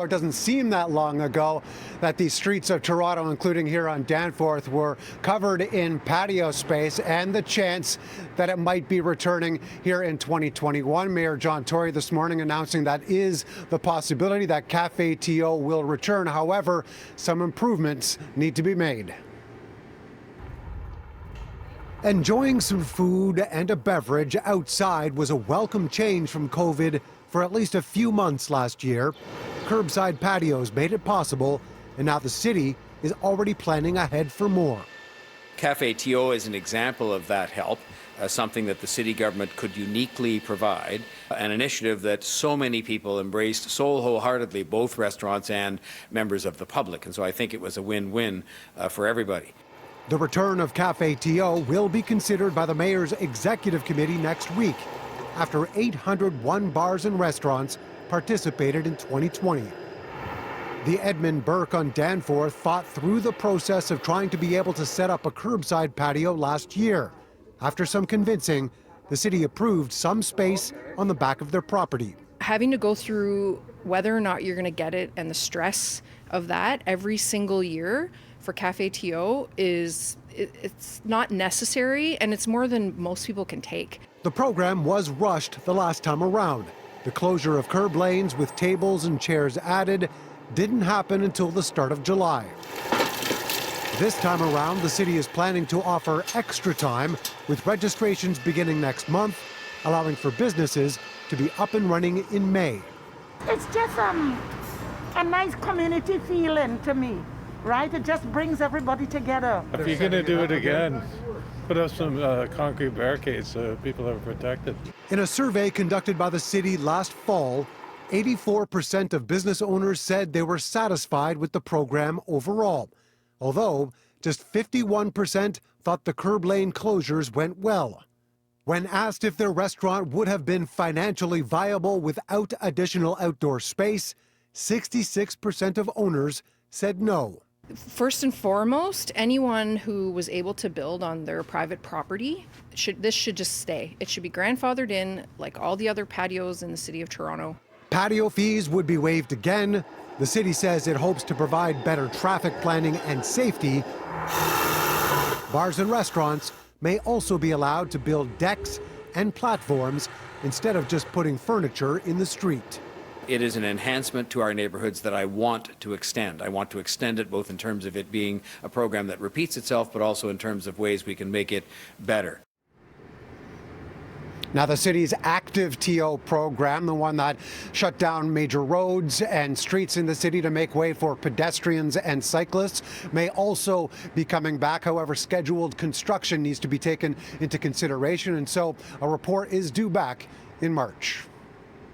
It doesn't seem that long ago that the streets of Toronto, including here on Danforth, were covered in patio space, and the chance that it might be returning here in 2021. Mayor John Tory this morning announcing that is the possibility that CafeTO will return. However, some improvements need to be made. Enjoying some food and a beverage outside was a welcome change from COVID for at least a few months last year. Curbside patios made it possible, and now the city is already planning ahead for more. CafeTO is an example of that help, something that the city government could uniquely provide, an initiative that so many people embraced so wholeheartedly, both restaurants and members of the public. And so I think it was a win-win for everybody. The return of CafeTO will be considered by the mayor's executive committee next week, after 801 bars and restaurants participated in 2020. The Edmund Burke on Danforth fought through the process of trying to be able to set up a curbside patio last year. After some convincing, the city approved some space on the back of their property. Having to go through whether or not you're going to get it and the stress of that every single year for CafeTO it's not necessary, and it's more than most people can take. The program was rushed the last time around. The closure of curb lanes with tables and chairs added didn't happen until the start of July. This time around, the city is planning to offer extra time, with registrations beginning next month, allowing for businesses to be up and running in May. It's just a nice community feeling to me, right? It just brings everybody together. If you're going to do it again, put up some concrete barricades so people are protected. In a survey conducted by the city last fall, 84% of business owners said they were satisfied with the program overall, although just 51% thought the curb lane closures went well. When asked if their restaurant would have been financially viable without additional outdoor space, 66% of owners said no. First and foremost, anyone who was able to build on their private property, this should just stay. It should be grandfathered in like all the other patios in the city of Toronto. Patio fees would be waived again. The city says it hopes to provide better traffic planning and safety. Bars and restaurants may also be allowed to build decks and platforms instead of just putting furniture in the street. It is an enhancement to our neighborhoods that I want to extend. I want to extend it both in terms of it being a program that repeats itself, but also in terms of ways we can make it better. Now, the city's active TO program, the one that shut down major roads and streets in the city to make way for pedestrians and cyclists, may also be coming back. However, scheduled construction needs to be taken into consideration, and so a report is due back in March.